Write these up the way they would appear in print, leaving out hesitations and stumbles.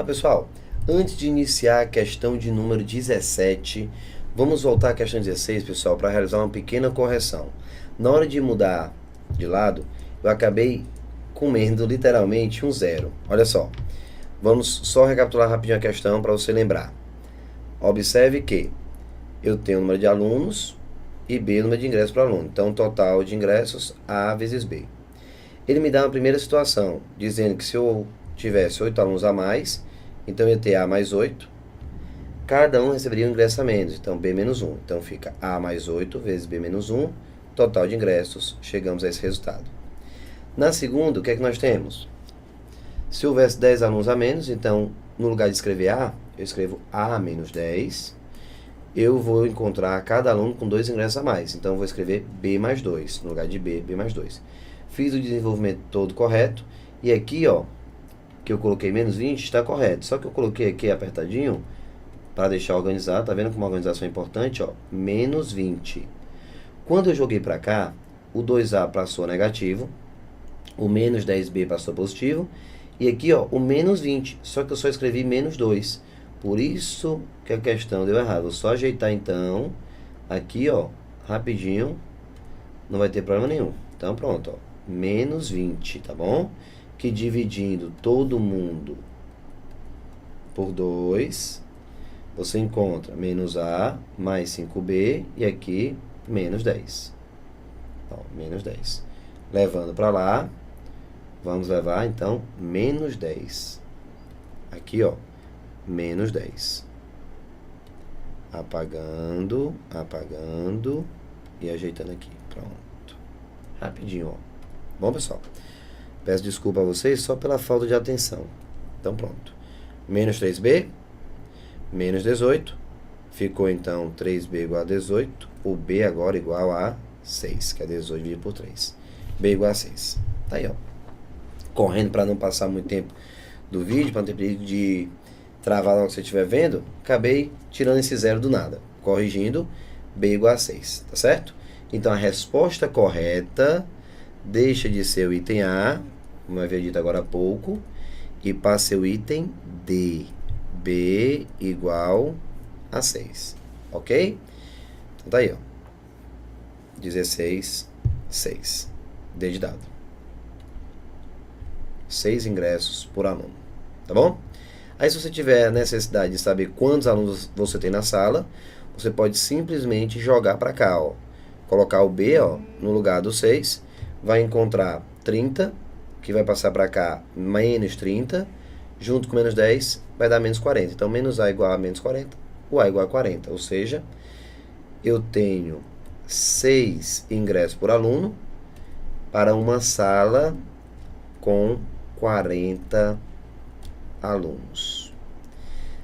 pessoal, antes de iniciar a questão de número 17, vamos voltar à questão 16, pessoal, para realizar uma pequena correção. Na hora de mudar de lado, eu acabei comendo literalmente um zero. Olha só, vamos só recapitular rapidinho a questão para você lembrar. Observe que eu tenho o número de alunos e B o número de ingressos para o aluno. Então, total de ingressos A vezes B. Ele me dá uma primeira situação, dizendo que se eu tivesse 8 alunos a mais, então eu ia ter A mais 8, cada um receberia um ingresso a menos, então B menos 1. Então fica A mais 8 vezes B menos 1, total de ingressos, chegamos a esse resultado. Na segunda, o que é que nós temos? Se houvesse 10 alunos a menos, então no lugar de escrever A, eu escrevo A menos 10, eu vou encontrar cada aluno com 2 ingressos a mais, então eu vou escrever B mais 2, no lugar de B, B mais 2. Fiz o desenvolvimento todo correto, e aqui, ó, que eu coloquei menos 20, está correto. Só que eu coloquei aqui apertadinho, para deixar organizado, tá vendo como a organização é importante, ó, menos 20. Quando eu joguei para cá, o 2A passou negativo, o menos 10B passou positivo, e aqui, ó, o menos 20, só que eu só escrevi menos 2. Por isso que a questão deu errado. Vou só ajeitar, então, aqui, ó, rapidinho, não vai ter problema nenhum. Então, pronto, ó, menos 20, tá bom? Que dividindo todo mundo por 2, você encontra menos A mais 5B e aqui menos 10. Ó, menos 10. Levando para lá, vamos levar então menos 10. Aqui, ó, menos 10. Apagando, apagando e ajeitando aqui. Pronto. Rapidinho, ó. Bom, pessoal, peço desculpa a vocês só pela falta de atenção. Então, pronto. Menos 3B, menos 18. Ficou, então, 3B igual a 18. O B agora igual a 6, que é 18 dividido por 3. B igual a 6. Tá aí, ó. Correndo para não passar muito tempo do vídeo, para não ter perigo de travar na hora que você estiver vendo, acabei tirando esse zero do nada. Corrigindo, B igual a 6, tá certo? Então, a resposta correta deixa de ser o item A, como eu havia dito agora há pouco, e passa a ser o item D. B igual a 6. Ok? Então tá aí, ó. 16, 6. D de dado. 6 ingressos por aluno. Tá bom? Aí, se você tiver necessidade de saber quantos alunos você tem na sala, você pode simplesmente jogar para cá, ó. Colocar o B, ó, no lugar do 6. Vai encontrar 30, que vai passar para cá menos 30, junto com menos 10, vai dar menos 40. Então, menos A igual a menos 40, o A igual a 40. Ou seja, eu tenho 6 ingressos por aluno para uma sala com 40 alunos.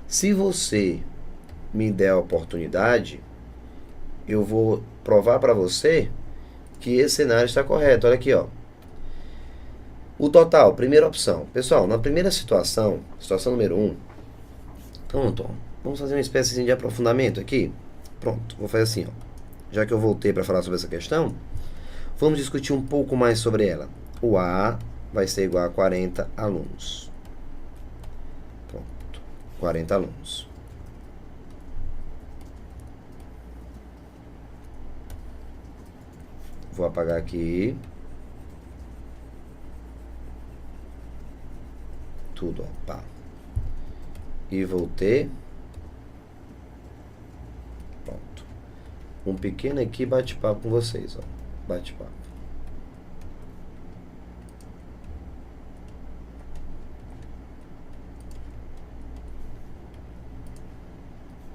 Se você me der a oportunidade, eu vou provar para você que esse cenário está correto. Olha aqui, ó. O total, primeira opção. Pessoal, na primeira situação, situação número 1, pronto, ó, vamos fazer uma espécie de aprofundamento aqui. Pronto, vou fazer assim, ó. Já que eu voltei para falar sobre essa questão, vamos discutir um pouco mais sobre ela. O A vai ser igual a 40 alunos. Pronto, 40 alunos. Vou apagar aqui. Tudo, ó, pá. E voltei. Pronto. Um pequeno aqui bate-papo com vocês, ó. Bate-papo.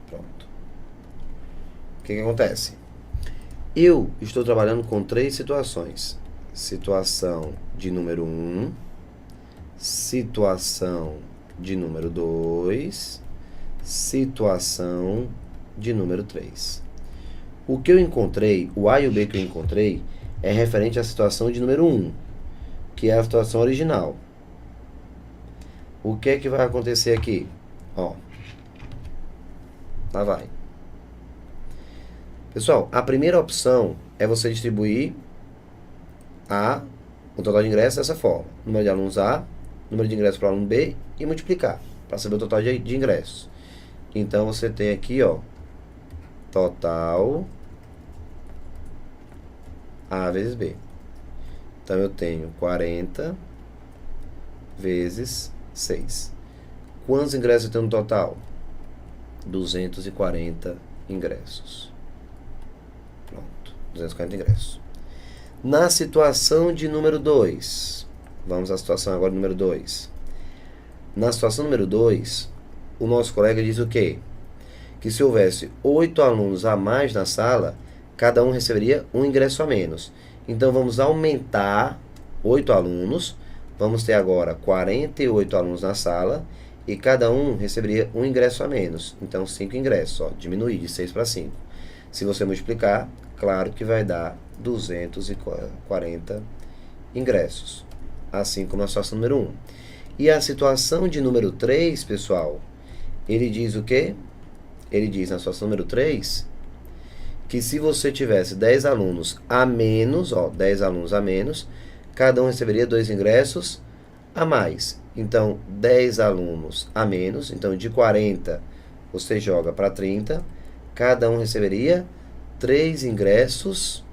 Pronto. O que acontece? Eu estou trabalhando com 3 situações. Situação de número 1, situação de número 2, situação de número 3. O que eu encontrei, o A e o B que eu encontrei, é referente à situação de número 1, que é a situação original. O que é que vai acontecer aqui? Ó, lá vai. Pessoal, a primeira opção é você distribuir o total de ingressos dessa forma. Número de alunos A, número de ingressos para o aluno B e multiplicar. para saber o total de ingressos. Então, você tem aqui, ó, total A vezes B. Então, eu tenho 40 vezes 6. Quantos ingressos eu tenho no total? 240 ingressos. Pronto, 240 ingressos. Na situação de número 2, vamos à situação agora número 2. Na situação número 2, o nosso colega diz o quê? Que se houvesse 8 alunos a mais na sala, cada um receberia um ingresso a menos. Então, vamos aumentar 8 alunos. Vamos ter agora 48 alunos na sala e cada um receberia um ingresso a menos. Então, 5 ingressos. Ó, diminuir de 6 para 5. Se você multiplicar, claro que vai dar 240 ingressos. Assim como na situação número 1. E a situação de número 3, pessoal, ele diz o quê? Ele diz na situação número 3 que se você tivesse 10 alunos a menos, ó, 10 alunos a menos, cada um receberia 2 ingressos a mais. Então, 10 alunos a menos, então de 40 você joga para 30, cada um receberia 3 ingressos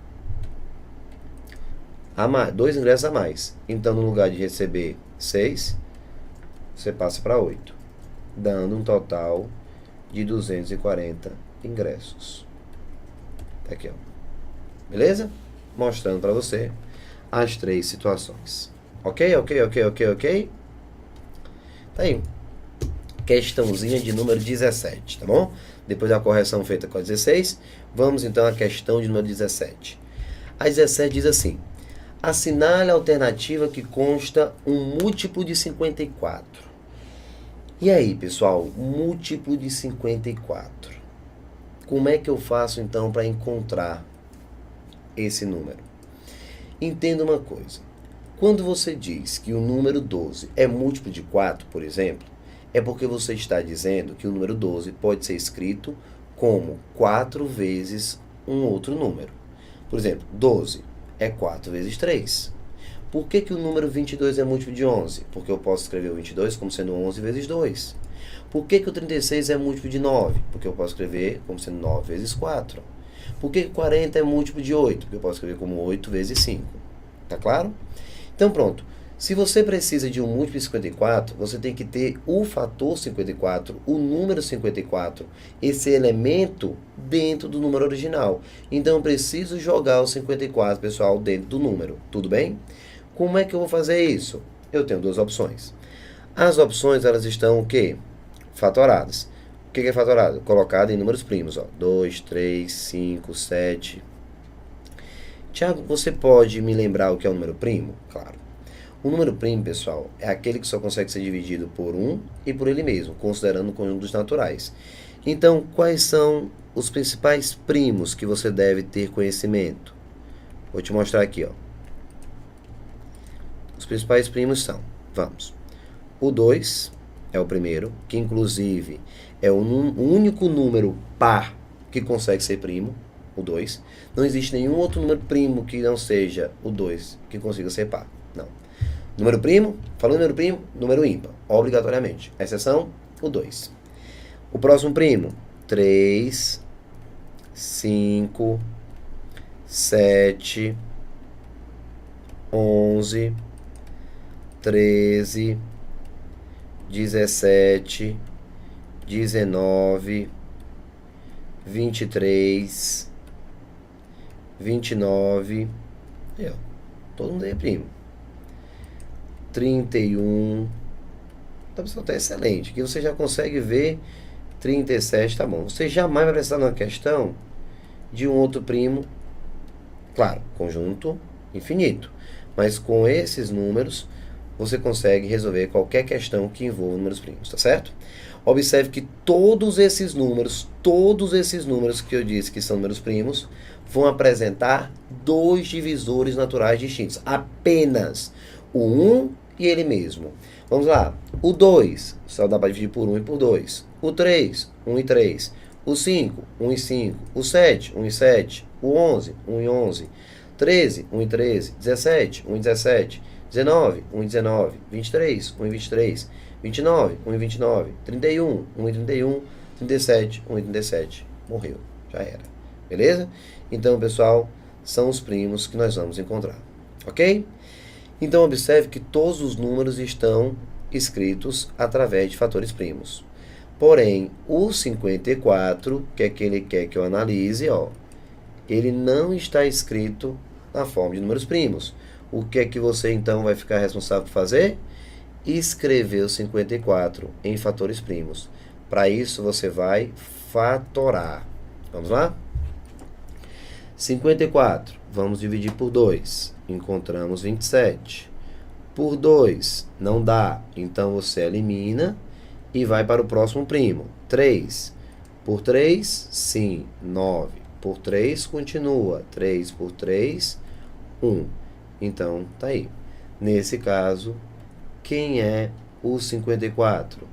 a mais, 2 ingressos a mais. Então, no lugar de receber 6, você passa para 8, dando um total de 240 ingressos. Tá aqui, ó. Beleza? Mostrando para você as 3 situações. Ok? Tá aí. Questãozinha de número 17, tá bom? Depois da correção feita com a 16, vamos então à questão de número 17. A 17 diz assim: assinale a alternativa que consta um múltiplo de 54. E aí, pessoal, múltiplo de 54. Como é que eu faço então para encontrar esse número? Entenda uma coisa. Quando você diz que o número 12 é múltiplo de 4, por exemplo, é porque você está dizendo que o número 12 pode ser escrito como 4 vezes um outro número. Por exemplo, 12 é 4 vezes 3. Por que o número 22 é múltiplo de 11? Porque eu posso escrever o 22 como sendo 11 vezes 2. Por que o 36 é múltiplo de 9? Porque eu posso escrever como sendo 9 vezes 4. Por que o 40 é múltiplo de 8? Porque eu posso escrever como 8 vezes 5. Tá claro? Então pronto. Se você precisa de um múltiplo de 54, você tem que ter o fator 54, o número 54, esse elemento dentro do número original. Então eu preciso jogar o 54, pessoal, dentro do número. Tudo bem? Como é que eu vou fazer isso? Eu tenho 2 opções. As opções, elas estão o quê? Fatoradas. O que é fatorado? Colocado em números primos. 2, 3, 5, 7. Tiago, você pode me lembrar o que é um número primo? Claro. O número primo, pessoal, é aquele que só consegue ser dividido por 1 e por ele mesmo, considerando o conjunto dos naturais. Então, quais são os principais primos que você deve ter conhecimento? Vou te mostrar aqui, ó. Os principais primos são, vamos, o 2 é o primeiro, que inclusive é o único número par que consegue ser primo, o 2. Não existe nenhum outro número primo que não seja o 2 que consiga ser par, não. Número primo, falando número primo, número ímpar, obrigatoriamente. A exceção, o 2. O próximo primo, 3, 5, 7, 11, 13, 17, 19, 23, 29, todo mundo aí é primo. 31, então pessoal, tá excelente, aqui você já consegue ver 37, tá bom. Você jamais vai precisar numa questão de um outro primo, claro, conjunto infinito, mas com esses números você consegue resolver qualquer questão que envolva números primos, tá certo? Observe que todos esses números que eu disse que são números primos, vão apresentar 2 divisores naturais distintos, apenas o 1 e ele mesmo. Vamos lá, o 2, só dá para dividir por 1 e por 2. O 3, 1 e 3. O 5, 1 e 5. O 7, 1 e 7. O 11, 1 e 11. 13, 1 e 13. 17, 1 e 17. 19, 1 e 19, 23, 1 e 23, 29, 1 e 29, 31, 1 e 31, 37, 1 e 37. Morreu, já era. Beleza? Então, pessoal, são os primos que nós vamos encontrar. Ok? Então, observe que todos os números estão escritos através de fatores primos. Porém, o 54, que é que ele quer que eu analise, ó, ele não está escrito na forma de números primos. O que é que você, então, vai ficar responsável por fazer? Escrever o 54 em fatores primos. Para isso, você vai fatorar. Vamos lá? 54, vamos dividir por 2. Encontramos 27. Por 2, não dá. Então, você elimina e vai para o próximo primo. 3. Por 3, sim, 9. Por 3, continua. 3 por 3, 1. Então, tá aí. Nesse caso, quem é o 54?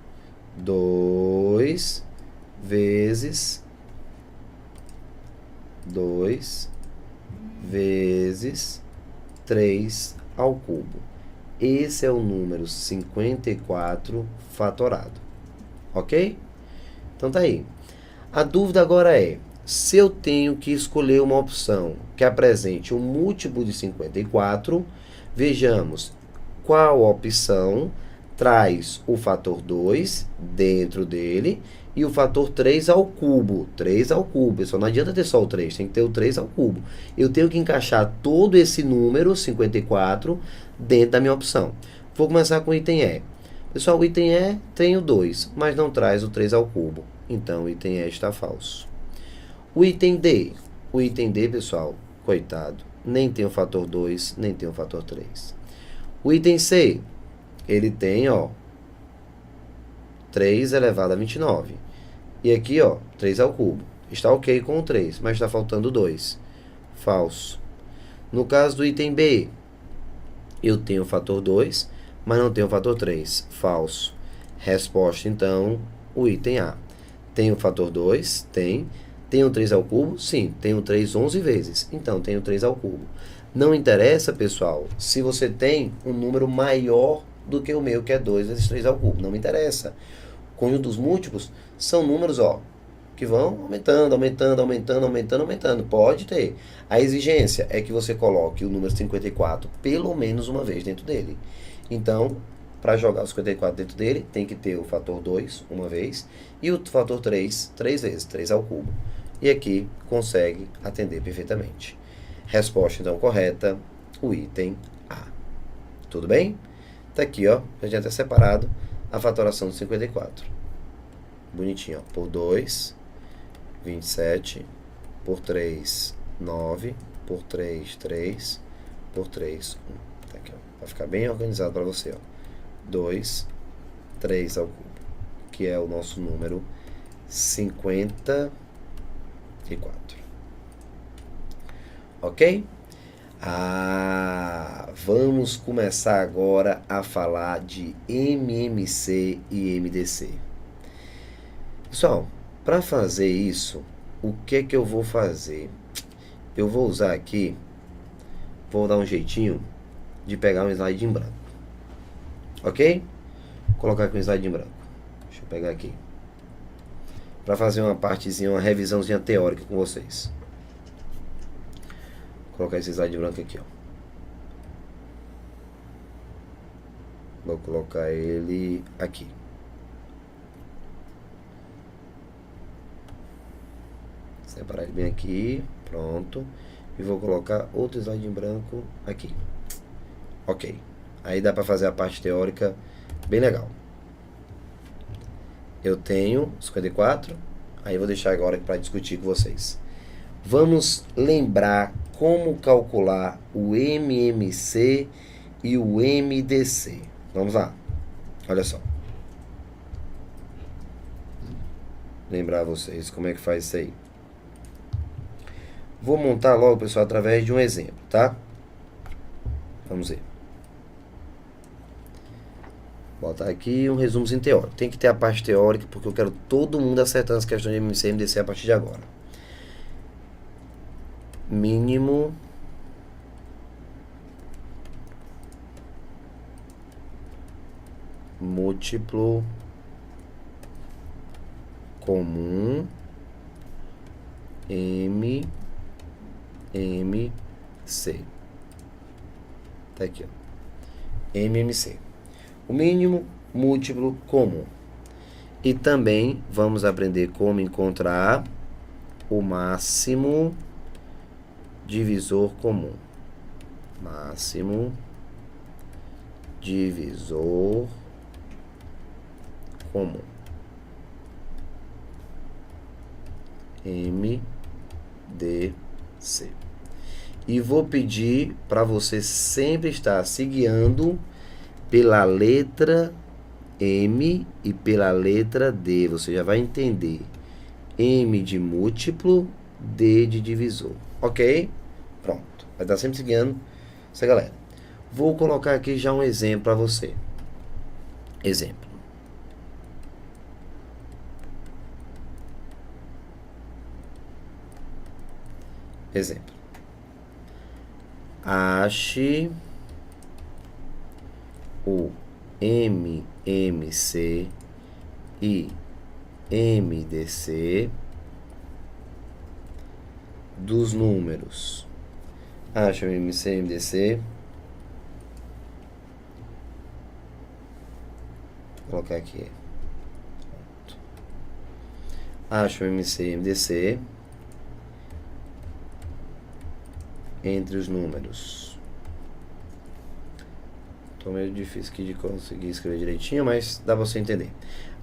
2 vezes 3 ao cubo. Esse é o número 54 fatorado. Ok? Então tá aí. A dúvida agora é, se eu tenho que escolher uma opção que apresente um múltiplo de 54, vejamos qual opção traz o fator 2 dentro dele e o fator 3 ao cubo. 3 ao cubo, pessoal. Não adianta ter só o 3, tem que ter o 3 ao cubo. Eu tenho que encaixar todo esse número, 54, dentro da minha opção. Vou começar com o item E. Pessoal, o item E tem o 2, mas não traz o 3 ao cubo. Então, o item E está falso. O item D. O item D, pessoal, coitado, nem tem o fator 2, nem tem o fator 3. O item C, ele tem, ó, 3 elevado a 29. E aqui, ó, 3 ao cubo. Está ok com o 3, mas está faltando 2. Falso. No caso do item B, eu tenho o fator 2, mas não tenho o fator 3. Falso. Resposta, então, o item A. Tem o fator 2? Tem. Tem o 3 ao cubo? Sim. Tem o 3 11 vezes. Então, tem o 3 ao cubo. Não interessa, pessoal, se você tem um número maior do que o meu, que é 2 vezes 3 ao cubo. Não me interessa. Conjuntos múltiplos são números, ó, que vão aumentando, aumentando, aumentando, aumentando, aumentando. Pode ter. A exigência é que você coloque o número 54 pelo menos uma vez dentro dele. Então, para jogar o 54 dentro dele, tem que ter o fator 2 uma vez e o fator 3 três vezes, 3 ao cubo. E aqui consegue atender perfeitamente. Resposta, então, correta, o item A. Tudo bem? Tá aqui, ó, a gente até separado a fatoração do 54. Bonitinho, ó. Por 2, 27. Por 3, 9. Por 3, 3. Por 3, 1. Tá aqui, ó. Vai ficar bem organizado para você, ó. 2, 3 ao cubo, que é o nosso número 54. Ok? Vamos começar agora a falar de MMC e MDC. Pessoal, para fazer isso, o que é que eu vou fazer? Eu vou usar aqui, vou dar um jeitinho de pegar um slide em branco. Ok? Vou colocar aqui um slide em branco. Deixa eu pegar aqui. Para fazer uma partezinha, uma revisãozinha teórica com vocês. Vou colocar esse slide branco aqui, ó. Vou colocar ele aqui. Separar ele bem aqui. Pronto. E vou colocar outro slide em branco aqui. Ok. Aí dá para fazer a parte teórica bem legal. Eu tenho 54. Aí vou deixar agora para discutir com vocês. Vamos lembrar como calcular o MMC e o MDC. Vamos lá. Olha só. Lembrar vocês como é que faz isso aí. Vou montar logo, pessoal, através de um exemplo, tá? Vamos ver. Vou botar aqui um resumozinho teórico. Tem que ter a parte teórica, porque eu quero todo mundo acertando as questões de MMC e MDC a partir de agora. Mínimo múltiplo comum M, M, C. Tá aqui, ó. MMC. O mínimo múltiplo comum. E também vamos aprender como encontrar o máximo divisor comum. Máximo divisor comum. MDC. E vou pedir para você sempre estar se guiando pela letra M e pela letra D. Você já vai entender. M de múltiplo, D de divisor. Ok? Pronto. Vai estar sempre se guiando essa galera. Vou colocar aqui já um exemplo para você. Exemplo. Exemplo. Ache o MMC e MDC dos números. Ache o MMC e MDC. Vou colocar aqui. Pronto. Ache o MMC e MDC entre os números. Tô meio difícil aqui de conseguir escrever direitinho, mas dá pra você entender.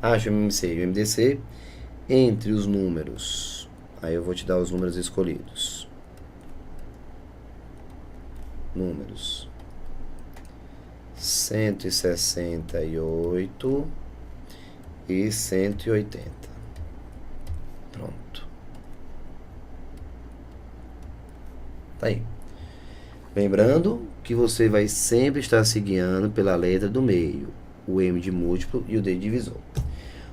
Acho o MMC e o MDC entre os números. Aí eu vou te dar os números escolhidos. Números 168 e 180. Pronto. Tá aí. Lembrando que você vai sempre estar se guiando pela letra do meio, o M de múltiplo e o D de divisor.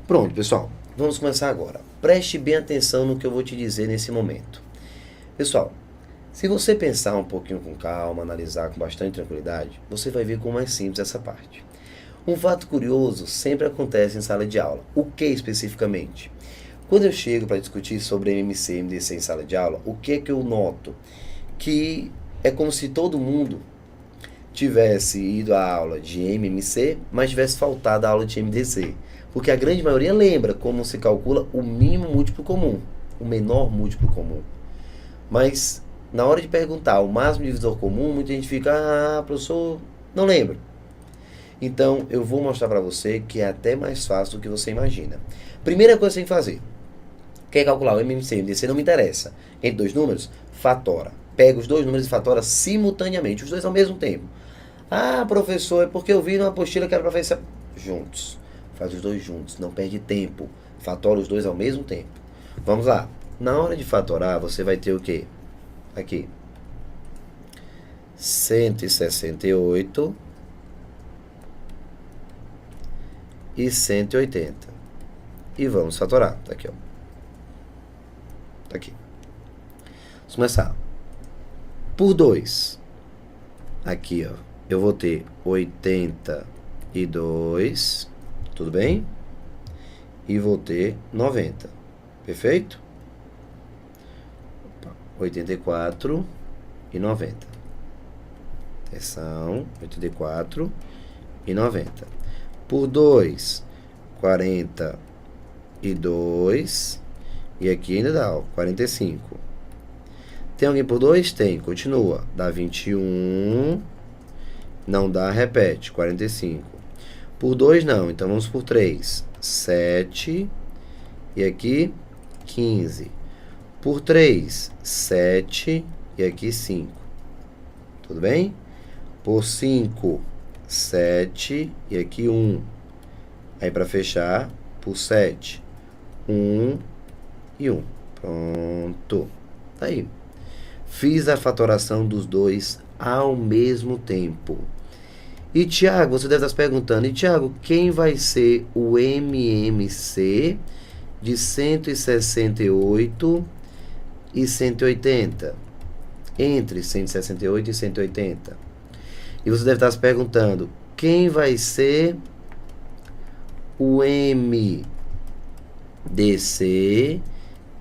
Pronto, pessoal. Vamos começar agora. Preste bem atenção no que eu vou te dizer nesse momento. Pessoal, se você pensar um pouquinho com calma, analisar com bastante tranquilidade, você vai ver como é simples essa parte. Um fato curioso sempre acontece em sala de aula. O que especificamente? Quando eu chego para discutir sobre MMC e MDC em sala de aula, o que é que eu noto? Que é como se todo mundo tivesse ido à aula de MMC, mas tivesse faltado a aula de MDC. Porque a grande maioria lembra como se calcula o mínimo múltiplo comum, o menor múltiplo comum. Mas, na hora de perguntar o máximo divisor comum, muita gente fica, professor, não lembro. Então, eu vou mostrar para você que é até mais fácil do que você imagina. Primeira coisa que você tem que fazer. Quer calcular o MMC e o MDC? Não me interessa. Entre dois números, fatora. Pega os dois números e fatora simultaneamente, os dois ao mesmo tempo. Ah, professor, é porque eu vi numa apostila que era para fazer juntos. Faz os dois juntos, não perde tempo. Fatora os dois ao mesmo tempo. Vamos lá. Na hora de fatorar, você vai ter o quê? Aqui. 168 e 180. E vamos fatorar. Tá aqui, ó. Tá aqui. Vamos começar. Por 2. Aqui, ó. Eu vou ter 82. Tudo bem? E vou ter 90. Perfeito? 84 e 90. Atenção. 84 e 90. Por 2. 42. E aqui ainda dá, ó, 45. Tem alguém por 2? Tem. Continua. Dá 21. Não dá, repete. 45. Por 2 não. Então vamos por 3. 7. E aqui 15. Por 3, 7. E aqui 5. Tudo bem? Por 5, 7. E aqui 1. Aí para fechar, por 7. 1 e 1. Pronto. Tá aí. Fiz a fatoração dos dois ao mesmo tempo. E, Tiago, você deve estar se perguntando, e, Tiago, quem vai ser o MMC de 168 e 180? Entre 168 e 180. E você deve estar se perguntando, quem vai ser o MDC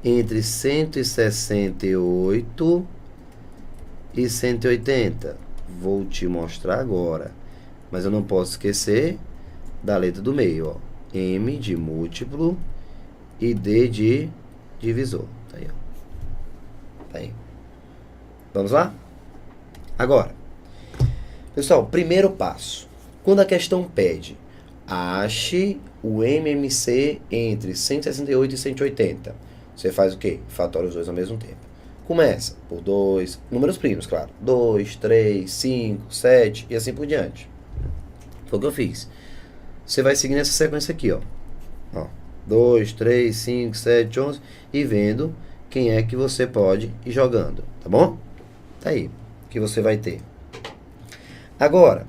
entre 168 e 180. Vou te mostrar agora. Mas eu não posso esquecer da letra do meio, ó. M de múltiplo e D de divisor. Tá aí, ó. Tá aí. Vamos lá? Agora, pessoal, primeiro passo. Quando a questão pede, ache o MMC entre 168 e 180. Você faz o quê? Fatora os dois ao mesmo tempo. Começa por 2, números primos, claro. 2, 3, 5, 7 e assim por diante. Foi o que eu fiz. Você vai seguir nessa sequência aqui, ó. 2, 3, 5, 7, 11 e vendo quem é que você pode ir jogando, tá bom? Tá aí, que você vai ter. Agora,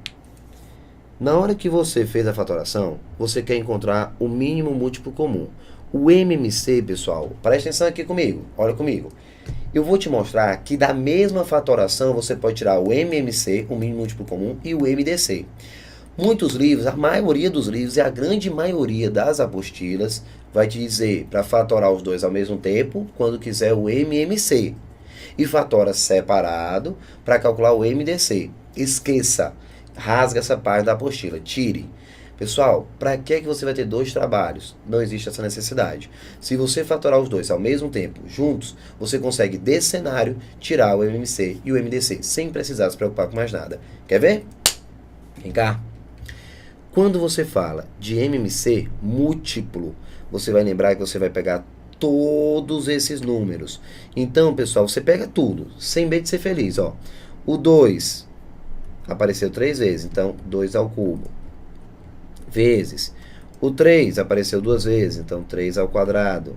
na hora que você fez a fatoração, você quer encontrar o mínimo múltiplo comum. O MMC, pessoal, presta atenção aqui comigo, olha comigo. Eu vou te mostrar que da mesma fatoração você pode tirar o MMC, o mínimo múltiplo comum, e o MDC. Muitos livros, a maioria dos livros e a grande maioria das apostilas vai te dizer para fatorar os dois ao mesmo tempo, quando quiser o MMC. E fatora separado para calcular o MDC. Esqueça, rasga essa parte da apostila, tire. Pessoal, para que você vai ter dois trabalhos? Não existe essa necessidade. Se você fatorar os dois ao mesmo tempo, juntos, você consegue, desse cenário, tirar o MMC e o MDC, sem precisar se preocupar com mais nada. Quer ver? Vem cá. Quando você fala de MMC múltiplo, você vai lembrar que você vai pegar todos esses números. Então, pessoal, você pega tudo, sem medo de ser feliz, ó. O 2 apareceu 3 vezes, então 2 ao cubo. Vezes. O 3 apareceu 2 vezes, então 3 ao quadrado.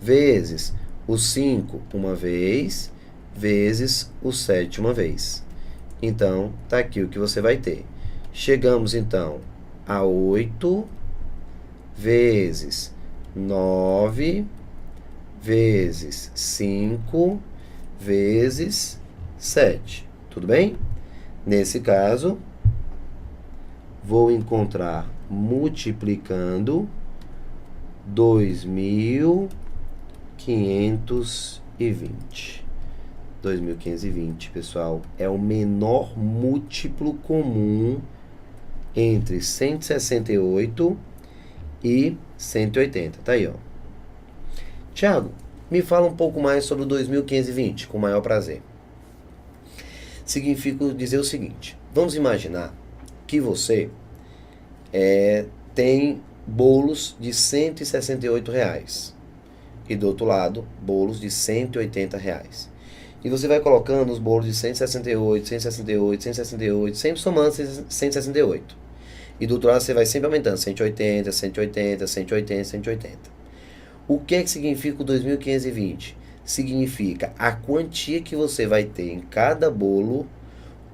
Vezes. O 5 uma vez, vezes o 7 uma vez. Então, tá aqui o que você vai ter. Chegamos, então, a 8 vezes 9 vezes 5 vezes 7. Tudo bem? Nesse caso, vou encontrar multiplicando 2.520. 2.520, pessoal, é o menor múltiplo comum entre 168 e 180. Tá aí, ó. Tiago, me fala um pouco mais sobre o 2.520, com o maior prazer. Significa dizer o seguinte: vamos imaginar que você tem bolos de R$168 e do outro lado, bolos de R$180. E você vai colocando os bolos de 168, 168, 168, sempre somando 168. E do outro lado você vai sempre aumentando, 180, 180, 180, 180. O que é que significa o 2.520? Significa a quantia que você vai ter em cada bolo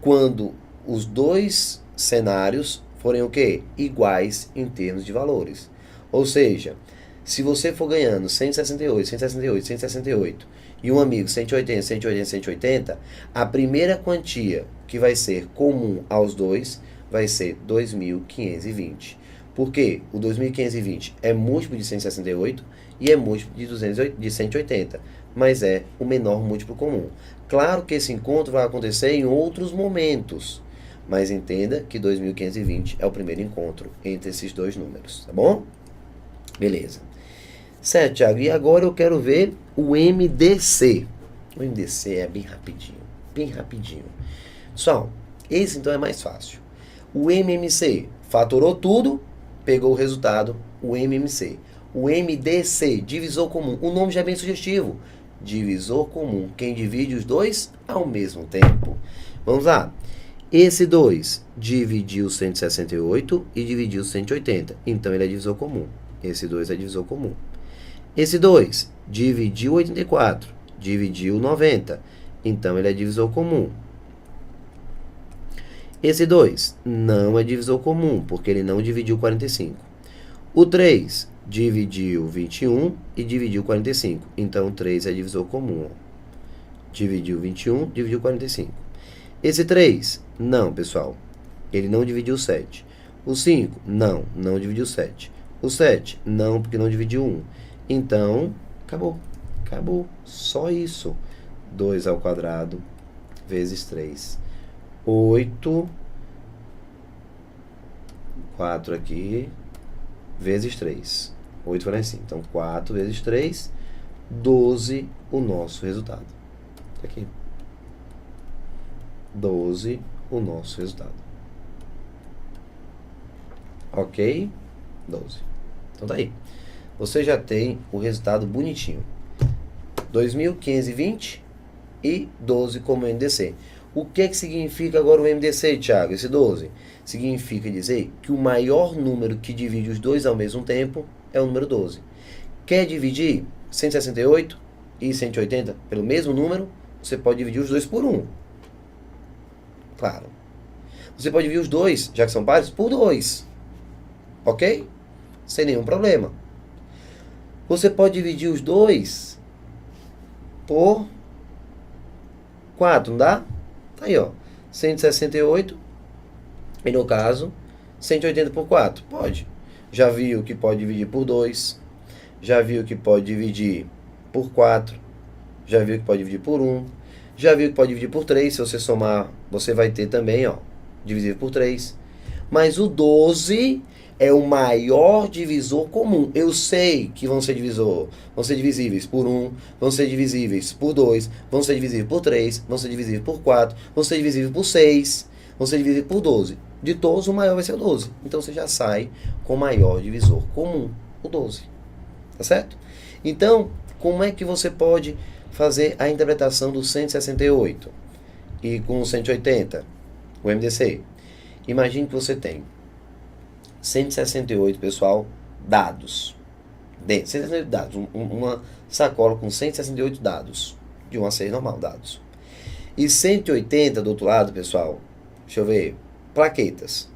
quando os dois cenários forem o quê? Iguais em termos de valores. Ou seja, se você for ganhando 168, 168, 168 e um amigo 180, 180, 180, a primeira quantia que vai ser comum aos dois vai ser 2.520. Por quê? O 2.520 é múltiplo de 168 e é múltiplo de 180, mas é o menor múltiplo comum. Claro que esse encontro vai acontecer em outros momentos, mas entenda que 2.520 é o primeiro encontro entre esses dois números, tá bom? Beleza. Certo, Thiago, e agora eu quero ver o MDC. O MDC é bem rapidinho, bem rapidinho. Pessoal, esse então é mais fácil. O MMC fatorou tudo, pegou o resultado, o MMC. O MDC, divisor comum. O nome já é bem sugestivo. Divisor comum. Quem divide os dois ao mesmo tempo. Vamos lá. Esse 2 dividiu 168 e dividiu 180. Então, ele é divisor comum. Esse 2 é divisor comum. Esse 2 dividiu 84, dividiu 90. Então, ele é divisor comum. Esse 2 não é divisor comum, porque ele não dividiu 45. O 3 dividiu 21 e dividiu 45. Então, o 3 é divisor comum. Dividiu 21, dividiu 45. Esse 3, não, pessoal. Ele não dividiu 7. O 5, não dividiu 7. o 7? Não, porque não dividiu 1. Então, acabou. Acabou. Só isso. 2 ao quadrado vezes 3. 8. 4 aqui vezes 3. 8 foi lá em cima. Então, 4 vezes 3, 12 o nosso resultado. Tá aqui. 12 o nosso resultado. Ok? 12. Então tá aí. Você já tem o resultado bonitinho. 2.520 e 12 como MDC. O que significa agora o MDC, Thiago? Esse 12? Significa dizer que o maior número que divide os dois ao mesmo tempo é o número 12. Quer dividir 168 e 180 pelo mesmo número? Você pode dividir os dois por 1. Claro. Você pode dividir os dois, já que são pares, por 2. Ok? Sem nenhum problema. Você pode dividir os dois por 4, não dá? Tá aí, ó. 168 e, no caso, 180 por 4. Pode. Já viu que pode dividir por 2. Já viu que pode dividir por 4. Já viu que pode dividir por 1. Já viu que pode dividir por 3. Se você somar, você vai ter também, ó, divisível por 3. Mas o 12 é o maior divisor comum. Eu sei que vão ser divisíveis por 1, vão ser divisíveis por 2, vão ser divisíveis por 3, vão ser divisíveis por 4, vão ser divisíveis por 6, vão ser divisíveis por 12. De todos, o maior vai ser o 12. Então, você já sai com o maior divisor comum, o 12. Tá certo? Então, como é que você pode fazer a interpretação do 168 e com o 180, o MDC? Imagine que você tem 168, pessoal, dados. 168 dados. Uma sacola com 168 dados. De 1 a 6 normal, dados. E 180 do outro lado, pessoal. Deixa eu ver. Plaquetas.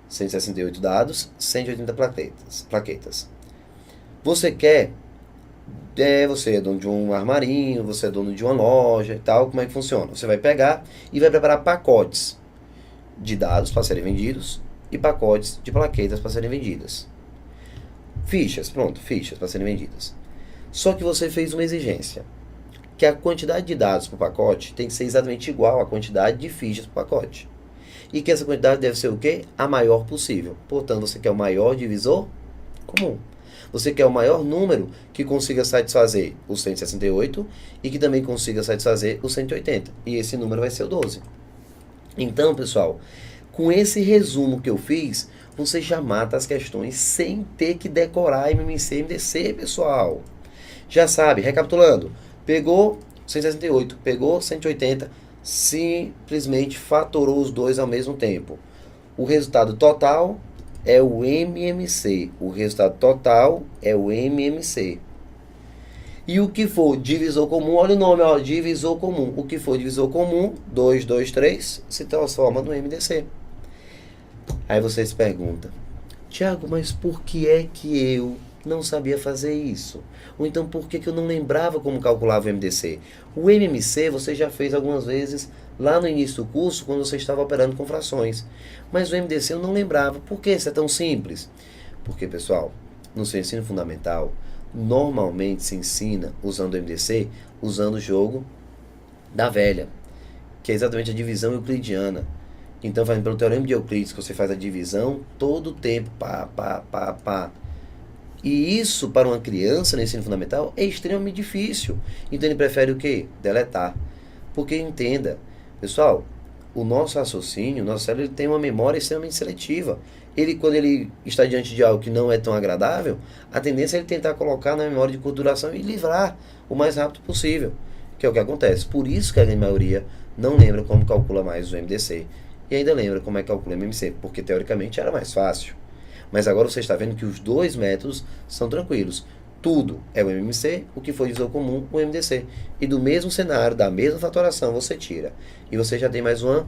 168 dados, 180 plaquetas. Você quer... você é dono de um armarinho, você é dono de uma loja e tal. Como é que funciona? Você vai pegar e vai preparar pacotes de dados para serem vendidos e pacotes de plaquetas para serem vendidas. Fichas para serem vendidas. Só que você fez uma exigência, que a quantidade de dados por pacote tem que ser exatamente igual à quantidade de fichas por pacote. E que essa quantidade deve ser o quê? A maior possível. Portanto, você quer o maior divisor comum. Você quer o maior número que consiga satisfazer o 168 e que também consiga satisfazer o 180. E esse número vai ser o 12. Então, pessoal, com esse resumo que eu fiz, você já mata as questões sem ter que decorar MMC e MDC, pessoal. Já sabe, recapitulando, pegou 168, pegou 180, simplesmente fatorou os dois ao mesmo tempo. O resultado total é o MMC. O resultado total é o MMC. E o que for divisor comum, olha o nome, ó, divisor comum. O que for divisor comum, 2, 2, 3, se transforma no MDC. Aí você se pergunta, Thiago, mas por que é que eu não sabia fazer isso? Ou então, por que eu não lembrava como calculava o MDC? O MMC você já fez algumas vezes lá no início do curso, quando você estava operando com frações. Mas o MDC eu não lembrava. Por que isso é tão simples? Porque, pessoal, no seu ensino fundamental, normalmente se ensina usando o MDC, usando o jogo da velha, que é exatamente a divisão euclidiana. Então, fazendo pelo teorema de Euclides, que você faz a divisão todo o tempo, pá. E isso, para uma criança no ensino fundamental, é extremamente difícil. Então, ele prefere o quê? Deletar. Porque, entenda, pessoal, o nosso raciocínio, o nosso cérebro, ele tem uma memória extremamente seletiva. Ele, quando ele está diante de algo que não é tão agradável, a tendência é ele tentar colocar na memória de curta duração e livrar o mais rápido possível, que é o que acontece. Por isso que a grande maioria não lembra como calcula mais o MDC. E ainda lembra como é que calcula o MMC, porque teoricamente era mais fácil. Mas agora você está vendo que os dois métodos são tranquilos. Tudo é o MMC, o que for divisor comum, o MDC. E do mesmo cenário, da mesma fatoração, você tira. E você já tem mais uma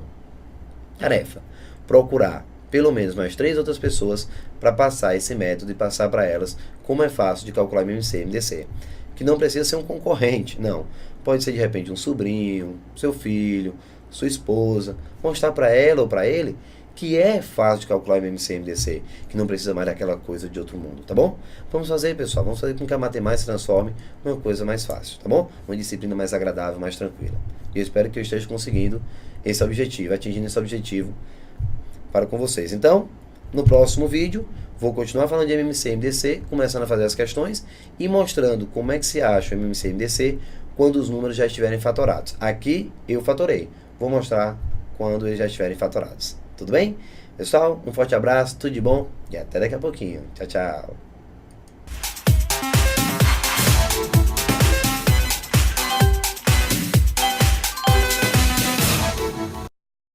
tarefa. Procurar pelo menos mais 3 outras pessoas para passar esse método e passar para elas como é fácil de calcular MMC e MDC. Que não precisa ser um concorrente, não. Pode ser de repente um sobrinho, seu filho, sua esposa. Mostrar para ela ou para ele que é fácil de calcular MMC e MDC, que não precisa mais daquela coisa de outro mundo, tá bom? Vamos fazer, pessoal, vamos fazer com que a matemática se transforme numa coisa mais fácil, tá bom? Uma disciplina mais agradável, mais tranquila. E eu espero que eu esteja conseguindo esse objetivo, atingindo esse objetivo para com vocês. Então, no próximo vídeo, vou continuar falando de MMC e MDC, começando a fazer as questões e mostrando como é que se acha o MMC e MDC quando os números já estiverem fatorados. Aqui eu fatorei, vou mostrar quando eles já estiverem fatorados. Tudo bem? Pessoal, um forte abraço, tudo de bom e até daqui a pouquinho. Tchau, tchau.